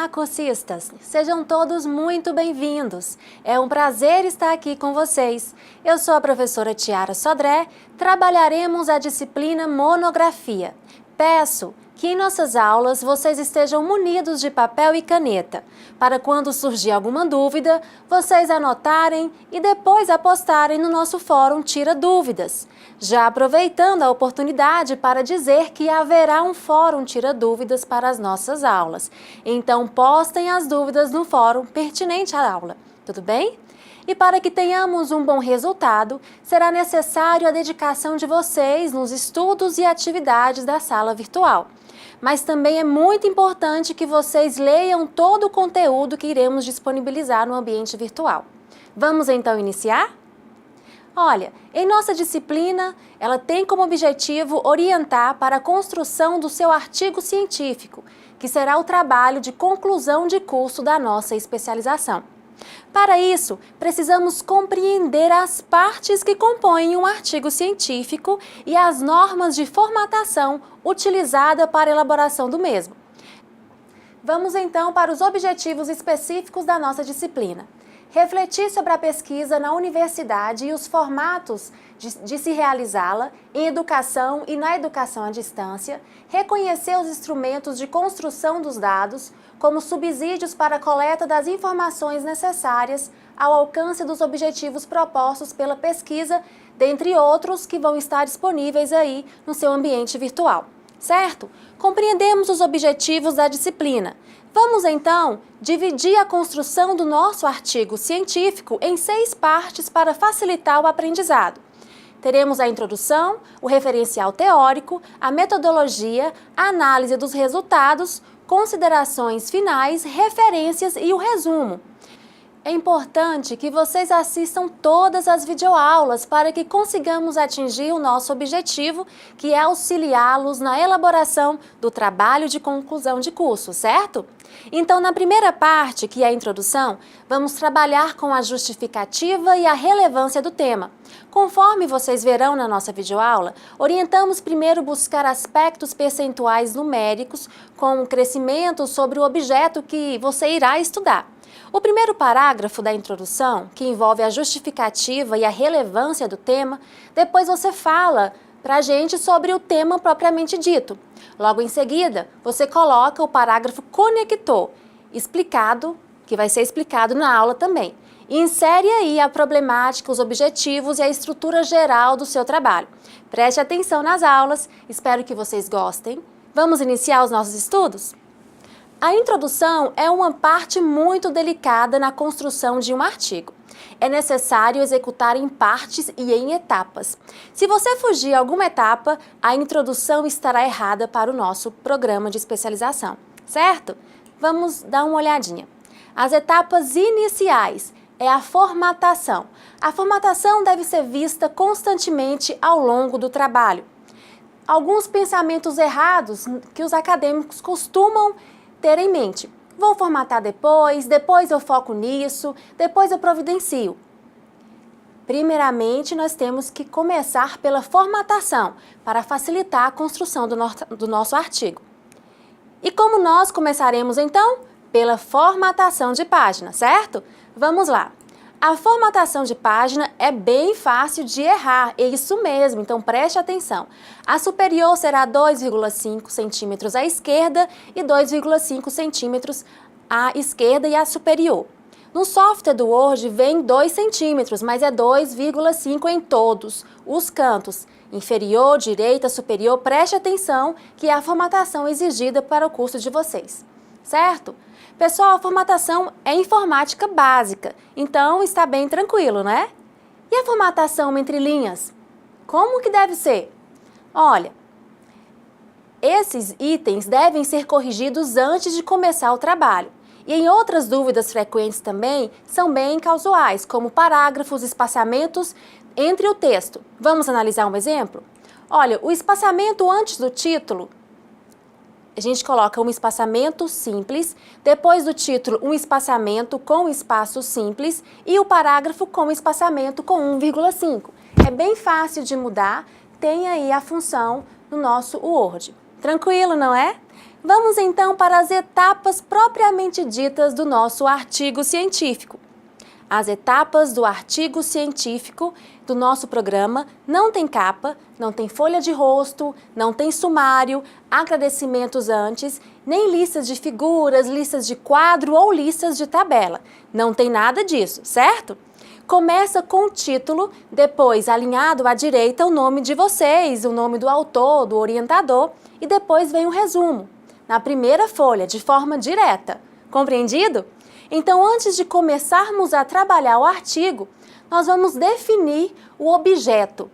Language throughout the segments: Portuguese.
cursistas! Sejam todos muito bem-vindos! É um prazer estar aqui com vocês. Eu sou a professora Tiara Sodré, trabalharemos a disciplina Monografia. Peço que em nossas aulas vocês estejam munidos de papel e caneta, para quando surgir alguma dúvida, vocês anotarem e depois apostarem no nosso fórum Tira Dúvidas. Já aproveitando a oportunidade para dizer que haverá um fórum Tira Dúvidas para as nossas aulas. Então postem as dúvidas no fórum pertinente à aula, tudo bem? E para que tenhamos um bom resultado, será necessário a dedicação de vocês nos estudos e atividades da sala virtual. Mas também é muito importante que vocês leiam todo o conteúdo que iremos disponibilizar no ambiente virtual. Vamos então iniciar? Olha, em nossa disciplina, ela tem como objetivo orientar para a construção do seu artigo científico, que será o trabalho de conclusão de curso da nossa especialização. Para isso, precisamos compreender as partes que compõem um artigo científico e as normas de formatação utilizada para a elaboração do mesmo. Vamos então para os objetivos específicos da nossa disciplina. Refletir sobre a pesquisa na universidade e os formatos de se realizá-la em educação e na educação à distância, reconhecer os instrumentos de construção dos dados como subsídios para a coleta das informações necessárias ao alcance dos objetivos propostos pela pesquisa, dentre outros que vão estar disponíveis aí no seu ambiente virtual. Certo? Compreendemos os objetivos da disciplina. Vamos então dividir a construção do nosso artigo científico em 6 partes para facilitar o aprendizado. Teremos a introdução, o referencial teórico, a metodologia, a análise dos resultados, considerações finais, referências e o resumo. É importante que vocês assistam todas as videoaulas para que consigamos atingir o nosso objetivo, que é auxiliá-los na elaboração do trabalho de conclusão de curso, certo? Então, na primeira parte, que é a introdução, vamos trabalhar com a justificativa e a relevância do tema. Conforme vocês verão na nossa videoaula, orientamos primeiro buscar aspectos percentuais numéricos com o crescimento sobre o objeto que você irá estudar. O primeiro parágrafo da introdução, que envolve a justificativa e a relevância do tema, depois você fala para a gente sobre o tema propriamente dito. Logo em seguida, você coloca o parágrafo conector, explicado, que vai ser explicado na aula também. E insere aí a problemática, os objetivos e a estrutura geral do seu trabalho. Preste atenção nas aulas, espero que vocês gostem. Vamos iniciar os nossos estudos? A introdução é uma parte muito delicada na construção de um artigo. É necessário executar em partes e em etapas. Se você fugir alguma etapa, a introdução estará errada para o nosso programa de especialização, certo? Vamos dar uma olhadinha. As etapas iniciais é a formatação. A formatação deve ser vista constantemente ao longo do trabalho. Alguns pensamentos errados que os acadêmicos costumam ter em mente. Vou formatar depois eu foco nisso, depois eu providencio. Primeiramente, nós temos que começar pela formatação, para facilitar a construção do nosso artigo. E como nós começaremos então? Pela formatação de página, certo? Vamos lá. A formatação de página é bem fácil de errar, é isso mesmo, então preste atenção. A superior será 2,5 centímetros à esquerda e 2,5 centímetros à esquerda e à superior. No software do Word vem 2 centímetros, mas é 2,5 em todos os cantos. Inferior, direita, superior, preste atenção que é a formatação exigida para o curso de vocês, certo? Pessoal, a formatação é informática básica, então está bem tranquilo, né? E a formatação entre linhas? Como que deve ser? Olha, esses itens devem ser corrigidos antes de começar o trabalho. E em outras dúvidas frequentes também são bem casuais, como parágrafos, espaçamentos entre o texto. Vamos analisar um exemplo? Olha, o espaçamento antes do título, a gente coloca um espaçamento simples, depois do título um espaçamento com espaço simples e o parágrafo com espaçamento com 1,5. É bem fácil de mudar, tem aí a função no nosso Word. Tranquilo, não é? Vamos então para as etapas propriamente ditas do nosso artigo científico. As etapas do artigo científico do nosso programa não tem capa, não tem folha de rosto, não tem sumário, agradecimentos antes, nem listas de figuras, listas de quadro ou listas de tabela. Não tem nada disso, certo? Começa com o título, depois alinhado à direita o nome de vocês, o nome do autor, do orientador e depois vem o resumo, na primeira folha, de forma direta. Compreendido? Então, antes de começarmos a trabalhar o artigo, nós vamos definir o objeto.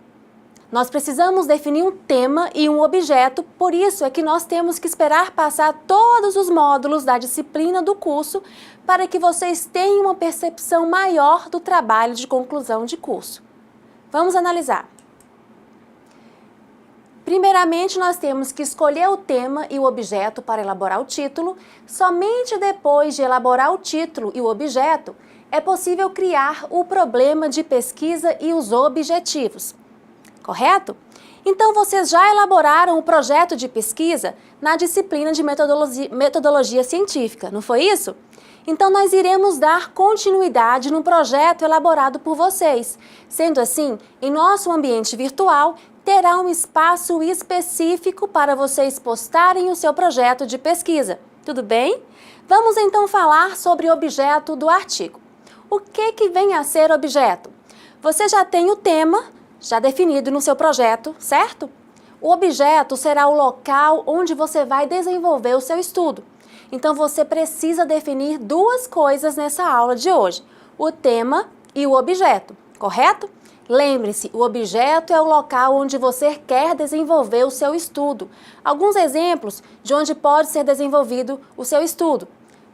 Nós precisamos definir um tema e um objeto, por isso é que nós temos que esperar passar todos os módulos da disciplina do curso para que vocês tenham uma percepção maior do trabalho de conclusão de curso. Vamos analisar. Primeiramente, nós temos que escolher o tema e o objeto para elaborar o título. Somente depois de elaborar o título e o objeto, é possível criar o problema de pesquisa e os objetivos. Correto? Então, vocês já elaboraram o projeto de pesquisa na disciplina de metodologia científica, não foi isso? Então, nós iremos dar continuidade no projeto elaborado por vocês. Sendo assim, em nosso ambiente virtual, terá um espaço específico para vocês postarem o seu projeto de pesquisa. Tudo bem? Vamos então falar sobre o objeto do artigo. O que vem a ser objeto? Você já tem o tema, já definido no seu projeto, certo? O objeto será o local onde você vai desenvolver o seu estudo. Então, você precisa definir duas coisas nessa aula de hoje, o tema e o objeto, correto? Lembre-se, o objeto é o local onde você quer desenvolver o seu estudo. Alguns exemplos de onde pode ser desenvolvido o seu estudo.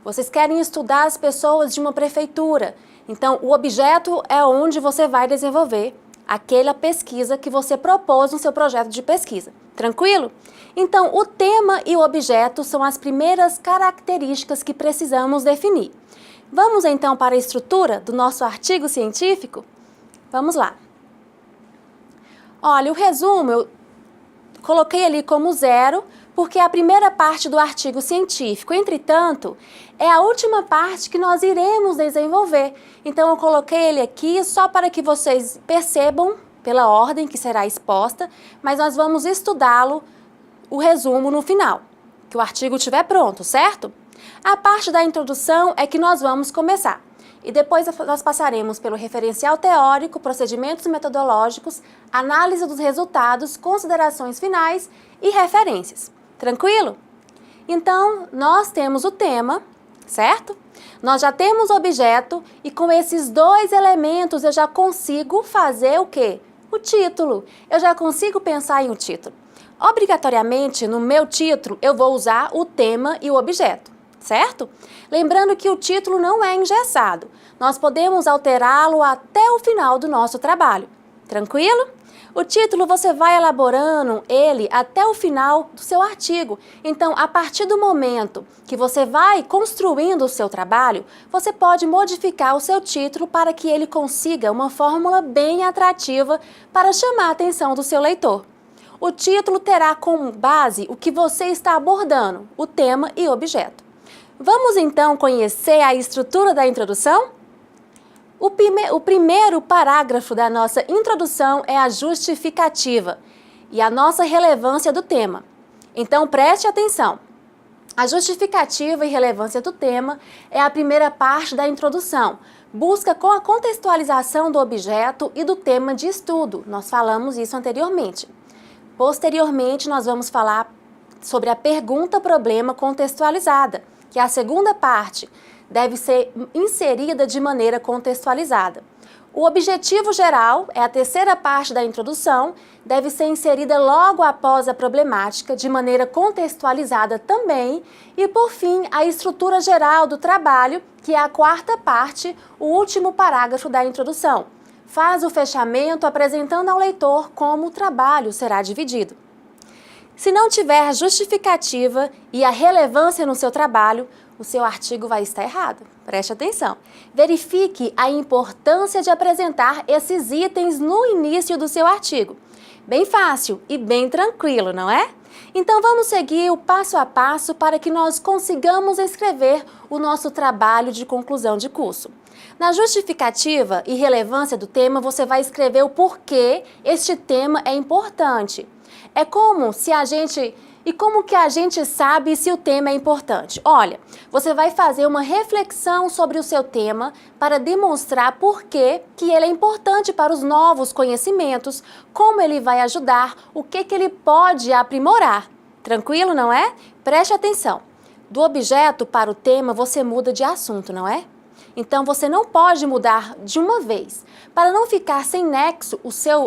Vocês querem estudar as pessoas de uma prefeitura, então o objeto é onde você vai desenvolver aquela pesquisa que você propôs no seu projeto de pesquisa. Tranquilo? Então, o tema e o objeto são as primeiras características que precisamos definir. Vamos então para a estrutura do nosso artigo científico? Vamos lá. Olha, o resumo eu coloquei ali como 0, porque é a primeira parte do artigo científico. Entretanto, é a última parte que nós iremos desenvolver. Então, eu coloquei ele aqui só para que vocês percebam pela ordem que será exposta, mas nós vamos estudá-lo, o resumo, no final, que o artigo estiver pronto, certo? A parte da introdução é que nós vamos começar. E depois nós passaremos pelo referencial teórico, procedimentos metodológicos, análise dos resultados, considerações finais e referências. Tranquilo? Então, nós temos o tema, certo? Nós já temos o objeto e com esses dois elementos eu já consigo fazer o quê? O título. Eu já consigo pensar em um título. Obrigatoriamente, no meu título, eu vou usar o tema e o objeto. Certo? Lembrando que o título não é engessado. Nós podemos alterá-lo até o final do nosso trabalho. Tranquilo? O título você vai elaborando ele até o final do seu artigo. Então, a partir do momento que você vai construindo o seu trabalho, você pode modificar o seu título para que ele consiga uma fórmula bem atrativa para chamar a atenção do seu leitor. O título terá como base o que você está abordando, o tema e o objeto. Vamos então conhecer a estrutura da introdução? O primeiro parágrafo da nossa introdução é a justificativa e a nossa relevância do tema. Então preste atenção. A justificativa e relevância do tema é a primeira parte da introdução. Busca com a contextualização do objeto e do tema de estudo. Nós falamos isso anteriormente. Posteriormente, nós vamos falar sobre a pergunta-problema contextualizada, que é a segunda parte, deve ser inserida de maneira contextualizada. O objetivo geral é a terceira parte da introdução, deve ser inserida logo após a problemática, de maneira contextualizada também, e por fim, a estrutura geral do trabalho, que é a quarta parte, o último parágrafo da introdução. Faz o fechamento apresentando ao leitor como o trabalho será dividido. Se não tiver a justificativa e a relevância no seu trabalho, o seu artigo vai estar errado. Preste atenção. Verifique a importância de apresentar esses itens no início do seu artigo. Bem fácil e bem tranquilo, não é? Então vamos seguir o passo a passo para que nós consigamos escrever o nosso trabalho de conclusão de curso. Na justificativa e relevância do tema, você vai escrever o porquê este tema é importante. É como se a gente... E como que a gente sabe se o tema é importante? Olha, você vai fazer uma reflexão sobre o seu tema para demonstrar por que ele é importante para os novos conhecimentos, como ele vai ajudar, o que ele pode aprimorar. Tranquilo, não é? Preste atenção. Do objeto para o tema, você muda de assunto, não é? Então, você não pode mudar de uma vez. Para não ficar sem nexo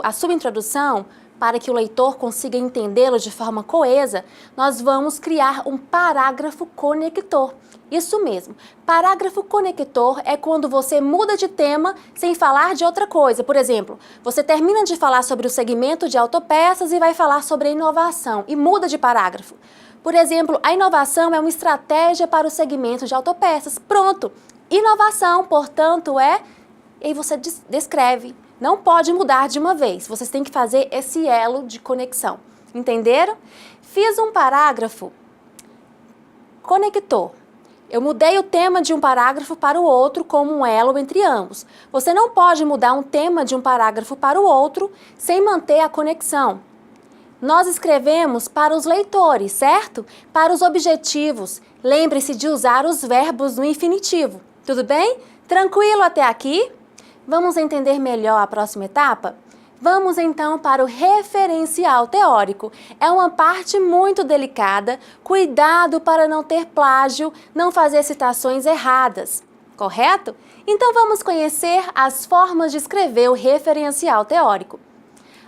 a sua introdução, para que o leitor consiga entendê-lo de forma coesa, nós vamos criar um parágrafo conector. Isso mesmo, parágrafo conector é quando você muda de tema sem falar de outra coisa. Por exemplo, você termina de falar sobre o segmento de autopeças e vai falar sobre a inovação e muda de parágrafo. Por exemplo, a inovação é uma estratégia para o segmento de autopeças. Pronto! Inovação, portanto, E aí você descreve. Não pode mudar de uma vez, vocês têm que fazer esse elo de conexão. Entenderam? Fiz um parágrafo conector. Eu mudei o tema de um parágrafo para o outro como um elo entre ambos. Você não pode mudar um tema de um parágrafo para o outro sem manter a conexão. Nós escrevemos para os leitores, certo? Para os objetivos. Lembre-se de usar os verbos no infinitivo. Tudo bem? Tranquilo até aqui? Vamos entender melhor a próxima etapa? Vamos então para o referencial teórico. É uma parte muito delicada, cuidado para não ter plágio, não fazer citações erradas, correto? Então vamos conhecer as formas de escrever o referencial teórico.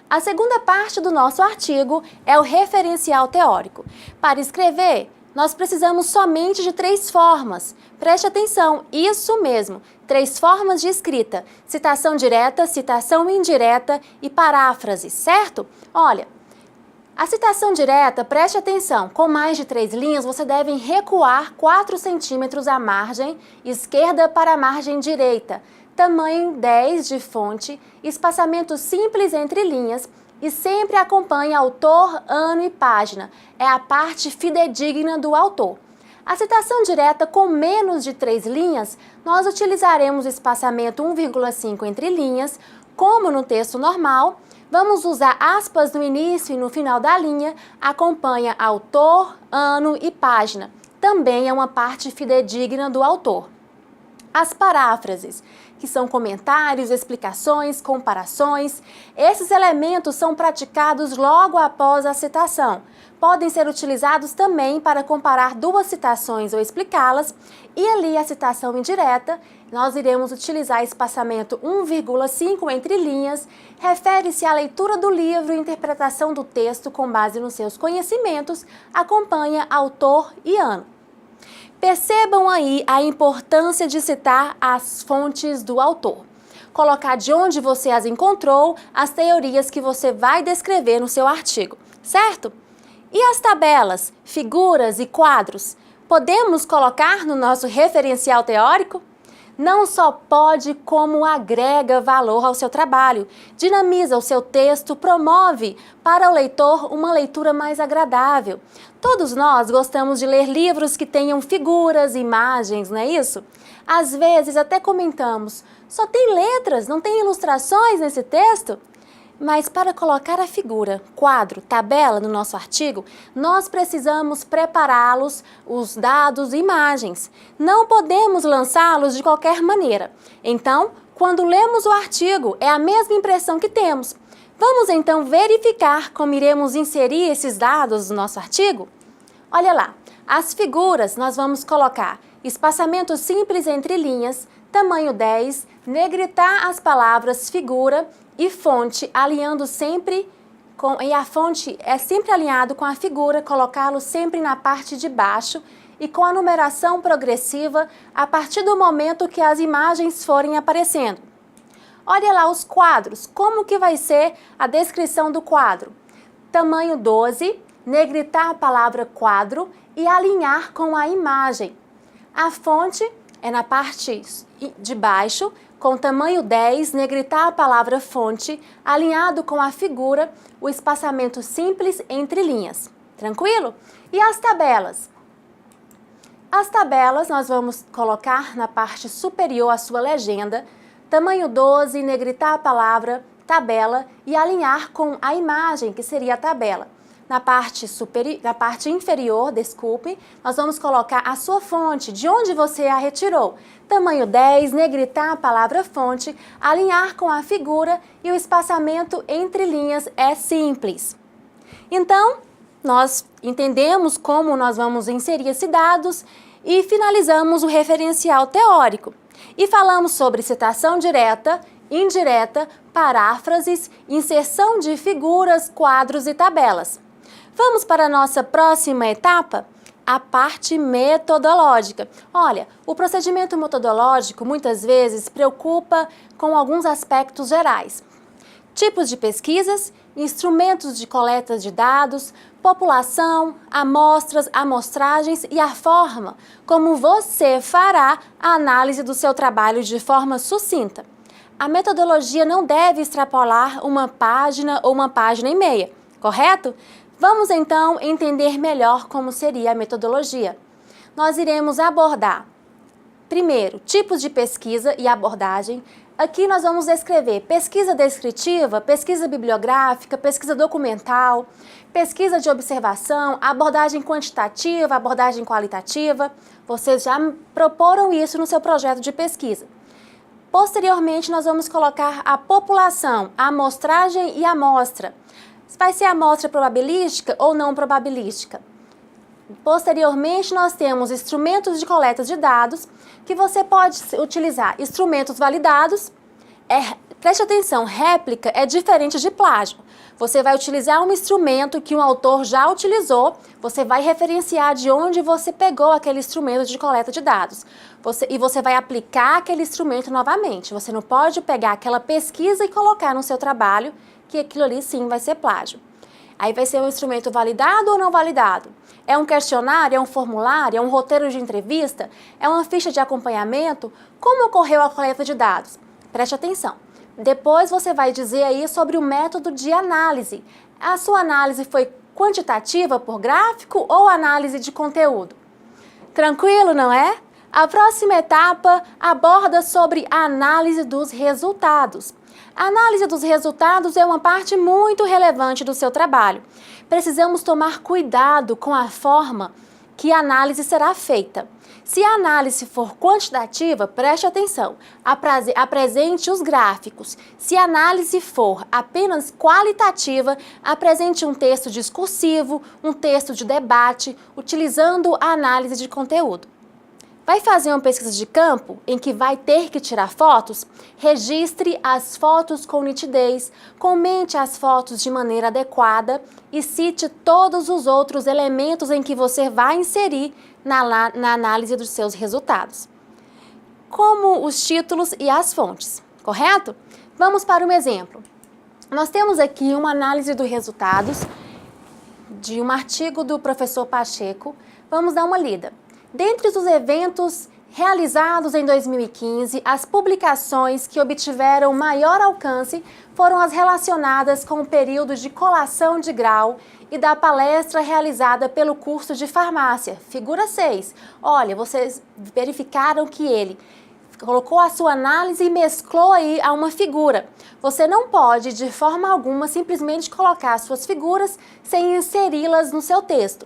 A segunda parte do nosso artigo é o referencial teórico. Para escrever, nós precisamos somente de 3 formas. Preste atenção, isso mesmo, 3 formas de escrita: citação direta, citação indireta e paráfrase, certo? Olha, a citação direta, preste atenção, com mais de 3 linhas, você deve recuar 4 centímetros a margem esquerda para a margem direita, tamanho 10 de fonte, espaçamento simples entre linhas, e sempre acompanhe autor, ano e página. É a parte fidedigna do autor. A citação direta com menos de 3 linhas, nós utilizaremos o espaçamento 1,5 entre linhas, como no texto normal. Vamos usar aspas no início e no final da linha, acompanha autor, ano e página. Também é uma parte fidedigna do autor. As paráfrases, que são comentários, explicações, comparações. Esses elementos são praticados logo após a citação. Podem ser utilizados também para comparar 2 citações ou explicá-las. E ali a citação indireta, nós iremos utilizar espaçamento 1,5 entre linhas, refere-se à leitura do livro e interpretação do texto com base nos seus conhecimentos, acompanha autor e ano. Percebam aí a importância de citar as fontes do autor. Colocar de onde você as encontrou, as teorias que você vai descrever no seu artigo, certo? E as tabelas, figuras e quadros? Podemos colocar no nosso referencial teórico? Não só pode, como agrega valor ao seu trabalho, dinamiza o seu texto, promove para o leitor uma leitura mais agradável. Todos nós gostamos de ler livros que tenham figuras, imagens, não é isso? Às vezes até comentamos, só tem letras, não tem ilustrações nesse texto? Mas para colocar a figura, quadro, tabela no nosso artigo, nós precisamos prepará-los, os dados e imagens. Não podemos lançá-los de qualquer maneira. Então, quando lemos o artigo, é a mesma impressão que temos. Vamos então verificar como iremos inserir esses dados no nosso artigo? Olha lá, as figuras nós vamos colocar espaçamento simples entre linhas, tamanho 10, negritar as palavras figura e fonte, alinhando sempre e a fonte é sempre alinhado com a figura, colocá-lo sempre na parte de baixo e com a numeração progressiva a partir do momento que as imagens forem aparecendo. Olha lá os quadros, como que vai ser a descrição do quadro? Tamanho 12, negritar a palavra quadro e alinhar com a imagem. A fonte é na parte de baixo, com tamanho 10, negritar a palavra fonte, alinhado com a figura, o espaçamento simples entre linhas. Tranquilo? E as tabelas? As tabelas nós vamos colocar na parte superior à sua legenda, tamanho 12, negritar a palavra tabela e alinhar com a imagem, que seria a tabela. Na parte inferior, desculpe, nós vamos colocar a sua fonte, de onde você a retirou. Tamanho 10, negritar a palavra fonte, alinhar com a figura e o espaçamento entre linhas é simples. Então, nós entendemos como nós vamos inserir esses dados e finalizamos o referencial teórico. E falamos sobre citação direta, indireta, paráfrases, inserção de figuras, quadros e tabelas. Vamos para a nossa próxima etapa? A parte metodológica. Olha, o procedimento metodológico muitas vezes preocupa com alguns aspectos gerais. Tipos de pesquisas, instrumentos de coleta de dados, população, amostras, amostragens e a forma como você fará a análise do seu trabalho de forma sucinta. A metodologia não deve extrapolar uma página ou uma página e meia, correto? Vamos então entender melhor como seria a metodologia. Nós iremos abordar, primeiro, tipos de pesquisa e abordagem. Aqui nós vamos descrever pesquisa descritiva, pesquisa bibliográfica, pesquisa documental, pesquisa de observação, abordagem quantitativa, abordagem qualitativa. Vocês já proporam isso no seu projeto de pesquisa. Posteriormente, nós vamos colocar a população, a amostragem e a amostra. Vai ser amostra probabilística ou não probabilística? Posteriormente, nós temos instrumentos de coleta de dados, que você pode utilizar instrumentos validados. Preste atenção, réplica é diferente de plágio. Você vai utilizar um instrumento que um autor já utilizou, você vai referenciar de onde você pegou aquele instrumento de coleta de dados. E você vai aplicar aquele instrumento novamente. Você não pode pegar aquela pesquisa e colocar no seu trabalho, que aquilo ali sim vai ser plágio. Aí vai ser um instrumento validado ou não validado? É um questionário, é um formulário, é um roteiro de entrevista, é uma ficha de acompanhamento? Como ocorreu a coleta de dados? Preste atenção. Depois você vai dizer aí sobre o método de análise. A sua análise foi quantitativa por gráfico ou análise de conteúdo? Tranquilo, não é? A próxima etapa aborda sobre a análise dos resultados. A análise dos resultados é uma parte muito relevante do seu trabalho. Precisamos tomar cuidado com a forma que a análise será feita. Se a análise for quantitativa, preste atenção, apresente os gráficos. Se a análise for apenas qualitativa, apresente um texto discursivo, um texto de debate, utilizando a análise de conteúdo. Vai fazer uma pesquisa de campo em que vai ter que tirar fotos? Registre as fotos com nitidez, comente as fotos de maneira adequada e cite todos os outros elementos em que você vai inserir na análise dos seus resultados, como os títulos e as fontes, correto? Vamos para um exemplo. Nós temos aqui uma análise dos resultados de um artigo do professor Pacheco. Vamos dar uma lida. Dentre os eventos realizados em 2015, as publicações que obtiveram maior alcance foram as relacionadas com o período de colação de grau e da palestra realizada pelo curso de farmácia. Figura 6. Olha, vocês verificaram que ele colocou a sua análise e mesclou aí a uma figura. Você não pode, de forma alguma, simplesmente colocar as suas figuras sem inseri-las no seu texto.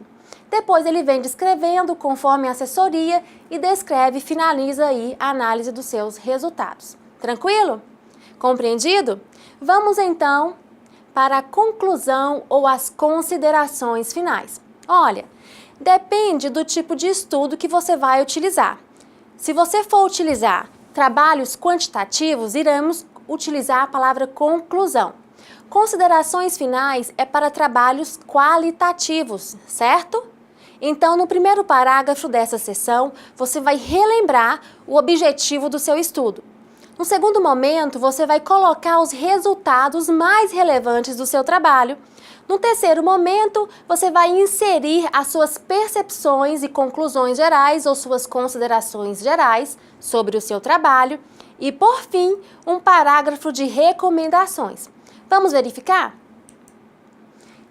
Depois ele vem descrevendo conforme a assessoria e descreve e finaliza aí a análise dos seus resultados. Tranquilo? Compreendido? Vamos então para a conclusão ou as considerações finais. Olha, depende do tipo de estudo que você vai utilizar. Se você for utilizar trabalhos quantitativos, iremos utilizar a palavra conclusão. Considerações finais é para trabalhos qualitativos, certo? Então, no primeiro parágrafo dessa seção, você vai relembrar o objetivo do seu estudo. No segundo momento, você vai colocar os resultados mais relevantes do seu trabalho. No terceiro momento, você vai inserir as suas percepções e conclusões gerais ou suas considerações gerais sobre o seu trabalho. E, por fim, um parágrafo de recomendações. Vamos verificar?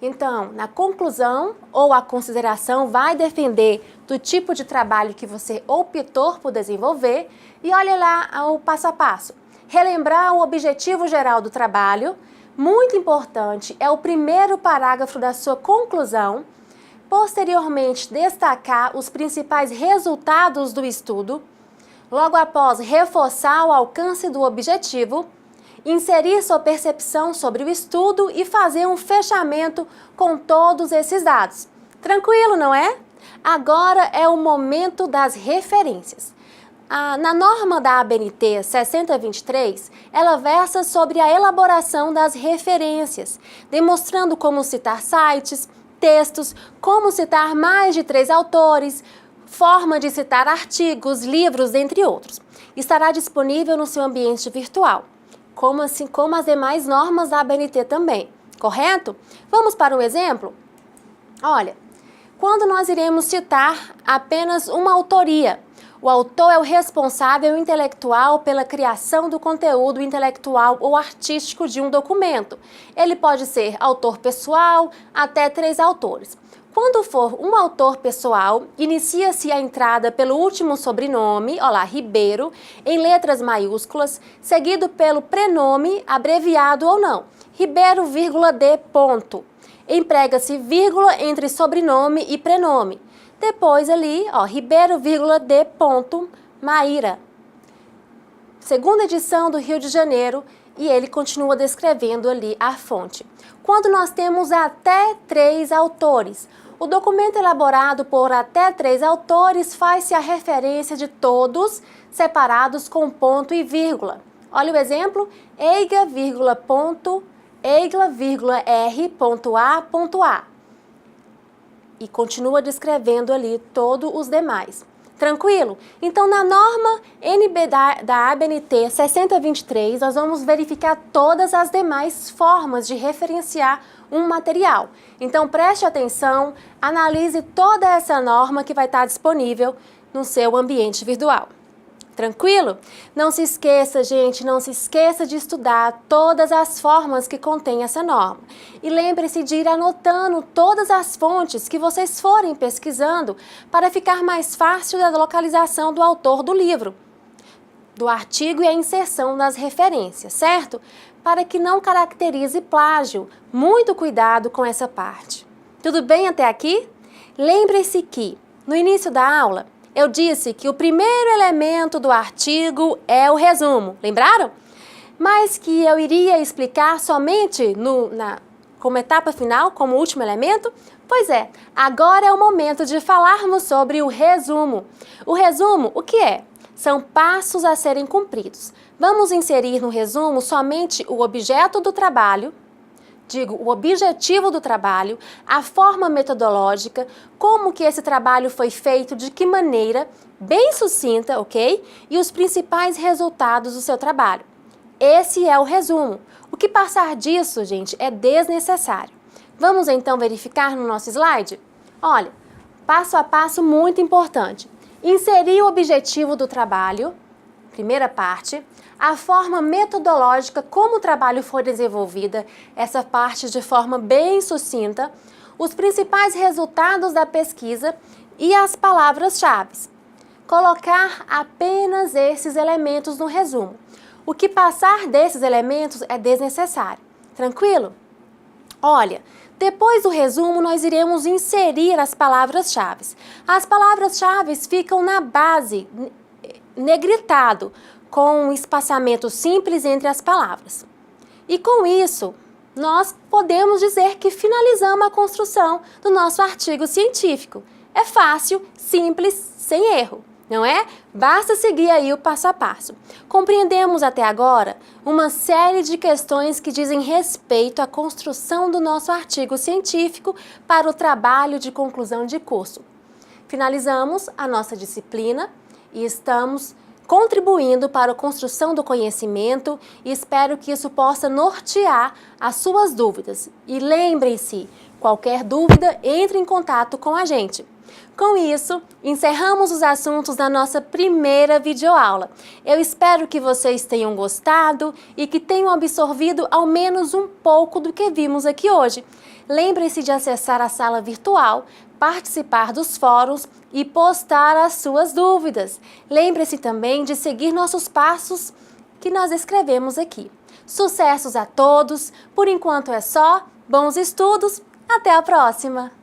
Então, na conclusão ou a consideração vai depender do tipo de trabalho que você optou por desenvolver e olha lá o passo a passo. Relembrar o objetivo geral do trabalho, muito importante, é o primeiro parágrafo da sua conclusão. Posteriormente, destacar os principais resultados do estudo. Logo após, reforçar o alcance do objetivo. Inserir sua percepção sobre o estudo e fazer um fechamento com todos esses dados. Tranquilo, não é? Agora é o momento das referências. Na norma da ABNT 6023, ela versa sobre a elaboração das referências, demonstrando como citar sites, textos, como citar mais de 3 autores, forma de citar artigos, livros, entre outros. Estará disponível no seu ambiente virtual, assim como as demais normas da ABNT também, correto? Vamos para um exemplo? Olha, quando nós iremos citar apenas uma autoria, o autor é o responsável intelectual pela criação do conteúdo intelectual ou artístico de um documento. Ele pode ser autor pessoal, até 3 autores. Quando for um autor pessoal, inicia-se a entrada pelo último sobrenome, olá, Ribeiro, em letras maiúsculas, seguido pelo prenome, abreviado ou não, Ribeiro, D. ponto. Emprega-se vírgula entre sobrenome e prenome. Depois ali, Ribeiro, D. ponto, Maíra. Segunda edição do Rio de Janeiro, e ele continua descrevendo ali a fonte. Quando nós temos até 3 autores, o documento elaborado por até 3 autores faz-se a referência de todos separados com ponto e vírgula. Olha o exemplo, Eiga, ponto, Eigla, R.A.A. E continua descrevendo ali todos os demais. Tranquilo? Então, na norma NB da ABNT 6023, nós vamos verificar todas as demais formas de referenciar um material. Então, preste atenção, analise toda essa norma que vai estar disponível no seu ambiente virtual. Tranquilo? Não se esqueça, gente, não se esqueça de estudar todas as formas que contém essa norma. E lembre-se de ir anotando todas as fontes que vocês forem pesquisando para ficar mais fácil a localização do autor do livro, do artigo e a inserção das referências, certo? Para que não caracterize plágio. Muito cuidado com essa parte. Tudo bem até aqui? Lembre-se que, no início da aula, eu disse que o primeiro elemento do artigo é o resumo, lembraram? Mas que eu iria explicar somente como etapa final, como último elemento? Pois é, agora é o momento de falarmos sobre o resumo. O resumo, o que é? São passos a serem cumpridos. Vamos inserir no resumo somente o objeto do trabalho, o objetivo do trabalho, a forma metodológica, como que esse trabalho foi feito, de que maneira, bem sucinta, ok? E os principais resultados do seu trabalho. Esse é o resumo. O que passar disso, gente, é desnecessário. Vamos então verificar no nosso slide? Olha, passo a passo muito importante. Inserir o objetivo do trabalho, primeira parte. A forma metodológica, como o trabalho foi desenvolvida, essa parte de forma bem sucinta, os principais resultados da pesquisa e as palavras-chave. Colocar apenas esses elementos no resumo. O que passar desses elementos é desnecessário. Tranquilo? Olha, depois do resumo nós iremos inserir as palavras-chave. As palavras-chave ficam na base, negritado, com um espaçamento simples entre as palavras. E com isso, nós podemos dizer que finalizamos a construção do nosso artigo científico. É fácil, simples, sem erro, não é? Basta seguir aí o passo a passo. Compreendemos até agora uma série de questões que dizem respeito à construção do nosso artigo científico para o trabalho de conclusão de curso. Finalizamos a nossa disciplina e estamos contribuindo para a construção do conhecimento e espero que isso possa nortear as suas dúvidas. E lembrem-se, qualquer dúvida, entre em contato com a gente. Com isso, encerramos os assuntos da nossa primeira videoaula. Eu espero que vocês tenham gostado e que tenham absorvido ao menos um pouco do que vimos aqui hoje. Lembre-se de acessar a sala virtual, participar dos fóruns e postar as suas dúvidas. Lembre-se também de seguir nossos passos que nós escrevemos aqui. Sucessos a todos! Por enquanto é só. Bons estudos! Até a próxima!